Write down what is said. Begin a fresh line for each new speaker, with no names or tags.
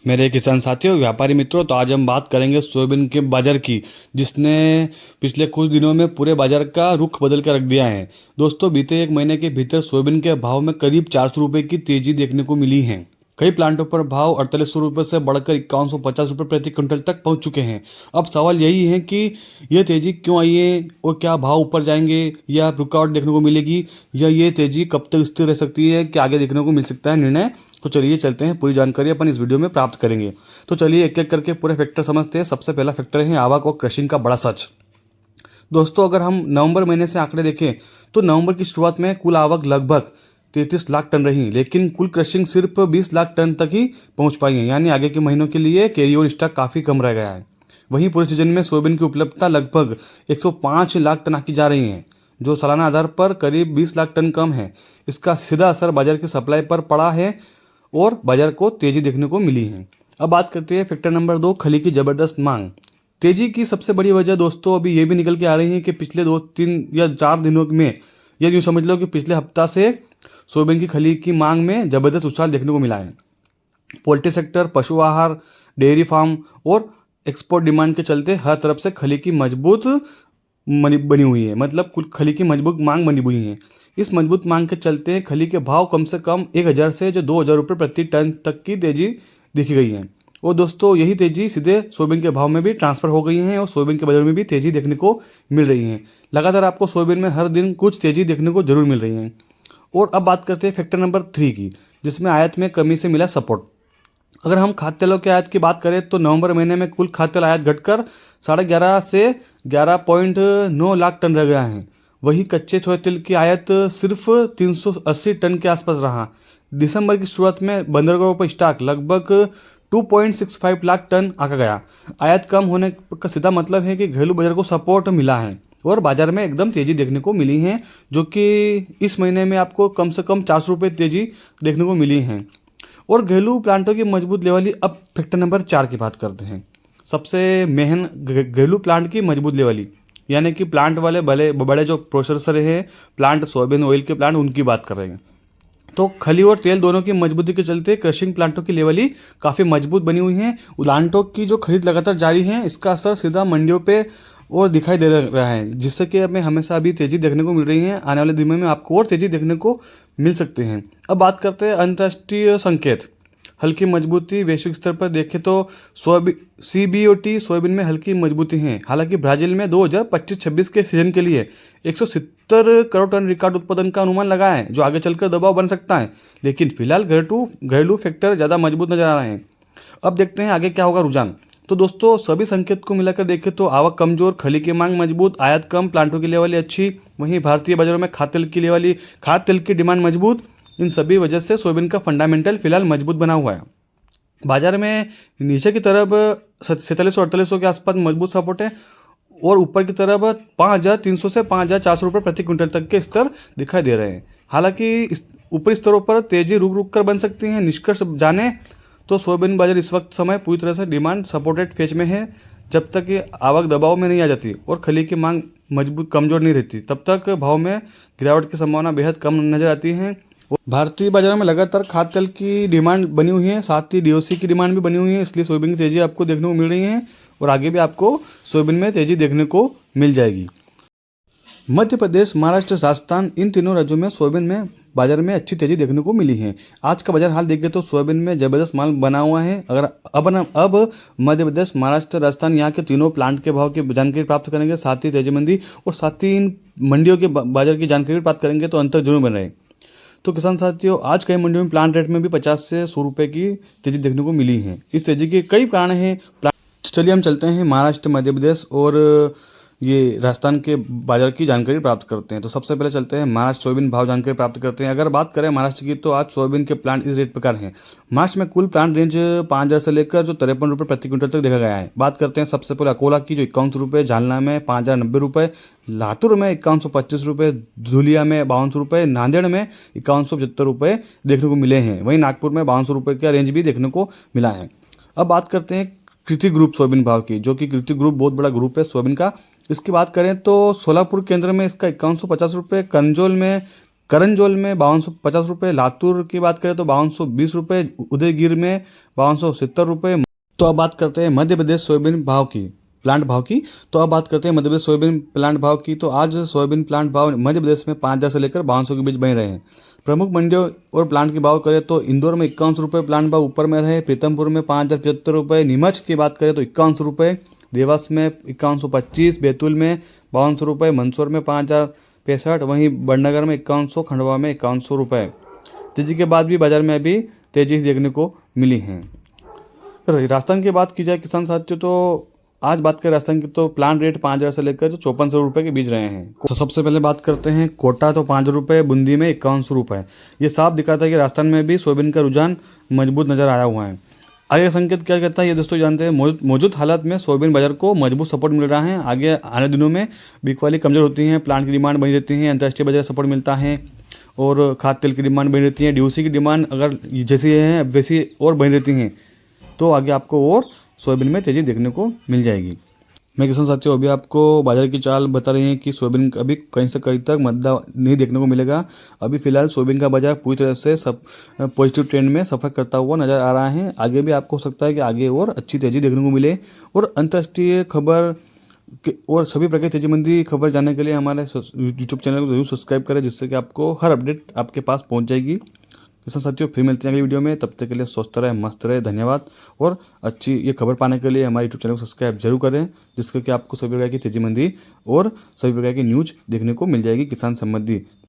मेरे किसान साथियों, व्यापारी मित्रों, तो आज हम बात करेंगे सोयाबीन के बाजार की, जिसने पिछले कुछ दिनों में पूरे बाजार का रुख बदल कर रख दिया है। दोस्तों, बीते एक महीने के भीतर सोयाबीन के भाव में करीब 400 रुपये की तेजी देखने को मिली है। कई प्लांटों पर भाव 4800 रुपये से बढ़कर 5150 रुपये प्रति क्विंटल तक पहुंच चुके हैं। अब सवाल यही है कि यह तेजी क्यों आई है और क्या भाव ऊपर जाएंगे या रुकावट देखने को मिलेगी, या ये तेजी कब तक स्थिर रह सकती है, कि आगे देखने को मिल सकता है निर्णय। तो चलिए चलते हैं, पूरी जानकारी अपन इस वीडियो में प्राप्त करेंगे। तो चलिए एक एक करके पूरे फैक्टर समझते हैं। सबसे पहला फैक्टर है आवक और क्रशिंग का बड़ा सच। दोस्तों, अगर हम नवंबर महीने से आंकड़े देखें तो नवंबर की शुरुआत में कुल आवक लगभग 33 लाख टन रही, लेकिन कुल क्रशिंग सिर्फ 20 लाख टन तक ही पहुंच पाई है। यानी आगे के महीनों के लिए कैरी ओवर स्टॉक काफ़ी कम रह गया है। वहीं पूरे सीजन में सोयाबीन की उपलब्धता लगभग 105 लाख टन आकी जा रही है, जो सालाना आधार पर करीब 20 लाख टन कम है। इसका सीधा असर बाजार की सप्लाई पर पड़ा है और बाजार को तेजी देखने को मिली है। अब बात करते हैं फैक्टर नंबर 2, खली की जबरदस्त मांग। तेजी की सबसे बड़ी वजह दोस्तों अभी ये भी निकल के आ रही है कि पिछले 2 3 या 4 दिनों में, या यूँ समझ लो कि पिछले हफ्ता से सोयाबीन की खली की मांग में जबरदस्त उछाल देखने को मिला है। पोल्ट्री सेक्टर, पशु आहार, डेयरी फार्म और एक्सपोर्ट डिमांड के चलते हर तरफ से खली की मजबूत बनी हुई है, मतलब कुल खली की मजबूत मांग बनी हुई है। इस मजबूत मांग के चलते खली के भाव कम से कम 1000 से जो 2000 रुपये प्रति टन तक की तेजी देखी गई है। और दोस्तों, यही तेजी सीधे सोयाबीन के भाव में भी ट्रांसफर हो गई है और सोयाबीन के बाजार में भी तेजी देखने को मिल रही है। लगातार आपको सोयाबीन में हर दिन कुछ तेजी देखने को जरूर मिल रही है। और अब बात करते हैं फैक्टर नंबर 3 की, जिसमें आयात में कमी से मिला सपोर्ट। अगर हम खाद्य तेलों के आयात की बात करें तो नवंबर महीने में कुल खाद्य तेल आयात घटकर 11.5 से 11.9 लाख टन रह गया है। वही कच्चे छोले तेल की आयात सिर्फ 380 टन के आसपास रहा। दिसंबर की शुरुआत में बंदरगाहों पर स्टॉक लगभग 2.65 लाख टन आका गया। आयात कम होने का सीधा मतलब है कि घरेलू बाजार को सपोर्ट मिला है और बाजार में एकदम तेजी देखने को मिली है, जो कि इस महीने में आपको कम से कम 400 रुपये तेजी देखने को मिली है। और घरेलू प्लांटों की मजबूत लेवली। अब फैक्टर नंबर 4 की बात करते हैं। सबसे मेहन घरेलू प्लांट की मजबूत लेवली, यानी कि प्लांट वाले बड़े बड़े जो प्रोसेसर हैं, प्लांट सोयाबीन ऑयल के प्लांट, उनकी बात कर रहे हैं। तो खली और तेल दोनों की मजबूती के चलते क्रशिंग प्लांटों की लेवली काफ़ी मजबूत बनी हुई है। प्लांटों की जो खरीद लगातार जारी है, इसका असर सीधा मंडियों पे और दिखाई दे रहा है, जिससे कि हमें हमेशा अभी तेज़ी देखने को मिल रही है। आने वाले दिनों में आपको और तेज़ी देखने को मिल सकते हैं। अब बात करते हैं अंतर्राष्ट्रीय संकेत। हल्की मजबूती वैश्विक स्तर पर देखें तो सोयाबीन CBOT सोयाबीन में हल्की मजबूती है। हालांकि ब्राजील में 2025-26 के सीजन के लिए 170 करोड़ टन रिकॉर्ड उत्पादन का अनुमान लगा है, जो आगे चलकर दबाव बन सकता है। लेकिन फिलहाल घरेलू फैक्टर ज़्यादा मजबूत नजर आ रहे हैं। अब देखते हैं आगे क्या होगा रुझान। तो दोस्तों, सभी संकेत को मिलाकर देखें तो आवक कमजोर, खली की मांग मजबूत, आयात कम, प्लांटों की लेवल अच्छी। वहीं भारतीय बाजारों में खाद्य तेल की डिमांड मजबूत। इन सभी वजह से सोयाबीन का फंडामेंटल फिलहाल मजबूत बना हुआ है। बाजार में नीचे की तरफ 4700-4800 के आसपास मजबूत सपोर्ट है और ऊपर की तरफ 5300 से 5400 रुपये प्रति क्विंटल तक के स्तर दिखाई दे रहे हैं। हालांकि ऊपरी स्तरों पर तेजी रुक रुक कर बन सकती है। निष्कर्ष जाने तो सोयाबीन बाजार इस वक्त समय पूरी तरह से डिमांड सपोर्टेड फेज में है। जब तक ये आवक दबाव में नहीं आ जाती और खली की मांग मजबूत कमजोर नहीं रहती, तब तक भाव में गिरावट की संभावना बेहद कम नजर आती है। भारतीय बाजारों में लगातार खाद्य तेल की डिमांड बनी हुई है, साथ ही DOC की डिमांड भी बनी हुई है, इसलिए सोयाबीन की तेजी आपको देखने को मिल रही है और आगे भी आपको सोयाबीन में तेजी देखने को मिल जाएगी। मध्य प्रदेश, महाराष्ट्र, राजस्थान, इन तीनों राज्यों में सोयाबीन में बाजार में अच्छी तेजी देखने को मिली है। आज का बाजार हाल देखें तो सोयाबीन में जबरदस्त माल बना हुआ है। अगर अब मध्य प्रदेश, महाराष्ट्र, राजस्थान, यहाँ के तीनों प्लांट के भाव की जानकारी प्राप्त करेंगे, साथ ही तेजी मंदी और साथ ही इन मंडियों के बाजार की जानकारी प्राप्त करेंगे, तो अंतर जरूर बन रहे। तो किसान साथियों, आज कई मंडियों में प्लांट रेट में भी 50 से 100 रुपये की तेजी देखने को मिली है। इस तेजी के कई कारण हैं। चलिए हम चलते हैं महाराष्ट्र, मध्य प्रदेश और ये राजस्थान के बाजार की जानकारी प्राप्त करते हैं। तो सबसे पहले चलते हैं महाराष्ट्र सोयाबीन भाव जानकारी प्राप्त करते हैं। अगर बात करें महाराष्ट्र की, तो आज सोयाबीन के प्लांट इस रेट प्रकार हैं। महाराष्ट्र में कुल प्लांट रेंज 5000 से लेकर जो 53 रुपये प्रति क्विंटल तक देखा गया है। बात करते हैं सबसे पहले अकोला की, जो 5100 रुपये, जालना में 5090 रुपये, लातूर में 5125 रुपये, धुलिया में 5200 रुपये, नांदेड़ में 5175 रुपये देखने को मिले हैं। वहीं नागपुर में 5200 रुपये का रेंज भी देखने को मिला है। अब बात करते हैं कृति ग्रुप सोयाबीन भाव की, जो कि कृति ग्रुप बहुत बड़ा ग्रुप है सोयाबीन का। इसकी बात करें तो सोलापुर केंद्र में इसका 5150 रुपये, करंजोल में करंजोल में 5250 रुपये, लातूर की बात करें तो 5220 रुपये, उदयगिर में 5270 रुपये। तो अब बात करते हैं मध्य प्रदेश सोयाबीन भाव की, प्लांट भाव की। तो अब बात करते हैं मध्य प्रदेश सोयाबीन प्लांट भाव की। तो आज सोयाबीन प्लांट भाव मध्य प्रदेश में 5000 से लेकर 5200 के बीच बन रहे हैं। प्रमुख मंडियों और प्लांट की भाव करें तो इंदौर में 51 रुपये प्लांट भाव ऊपर में रहे, प्रीतमपुर में 5075 रुपये, नीमच की बात करें तो 51 रुपये, देवास में 5125, बैतूल में 5200 रुपये, मंदसौर में 5065, वहीं बड़नगर में 5100, खंडवा में 5100 रुपये। तेजी के बाद भी बाजार में अभी तेजी देखने को मिली है। राजस्थान की बात की जाए किसान साथियों, तो आज बात करें राजस्थान की तो प्लांट रेट 5000 से लेकर 5400 रुपये के बीच रहे हैं। तो सबसे पहले बात करते हैं कोटा, तो 5 रुपये, बूंदी में 5100 रुपये। ये साफ दिखाता है कि राजस्थान में भी सोयाबीन का रुझान मजबूत नजर आया हुआ है। आगे संकेत क्या कहता है ये दोस्तों जानते हैं। मौजूद हालात में सोयाबीन बाजार को मजबूत सपोर्ट मिल रहा है। आगे आने दिनों में बिकवाली कमजोर होती है, प्लांट की डिमांड बनी रहती है, अंतर्राष्ट्रीय बाजार सपोर्ट मिलता है और खाद्य तेल की डिमांड बनी रहती है। डीओसी की डिमांड अगर जैसी है वैसी और बनी रहती हैं तो आगे आपको और सोयाबीन में तेज़ी देखने को मिल जाएगी। मैं किसान साथियों अभी आपको बाजार की चाल बता रही हैं कि सोयाबीन अभी कहीं से कहीं तक मद्दा नहीं देखने को मिलेगा। अभी फिलहाल सोयाबीन का बाजार पूरी तरह से सब पॉजिटिव ट्रेंड में सफ़र करता हुआ नजर आ रहा है। आगे भी आपको हो सकता है कि आगे और अच्छी तेज़ी देखने को मिले। और अंतर्राष्ट्रीय खबर और सभी प्रकार की तेजी मंदी खबर जानने के लिए हमारे यूट्यूब चैनल को जरूर सब्सक्राइब करें, जिससे कि आपको हर अपडेट आपके पास पहुंच जाएगी। किसान साथियों फिर मिलते हैं अगली वीडियो में, तब तक के लिए स्वस्थ रहे, मस्त रहे, धन्यवाद। और अच्छी ये खबर पाने के लिए हमारे यूट्यूब चैनल को सब्सक्राइब जरूर करें, जिससे कि आपको सभी प्रकार की तेजी मंदी और सभी प्रकार की न्यूज देखने को मिल जाएगी किसान संबंधी।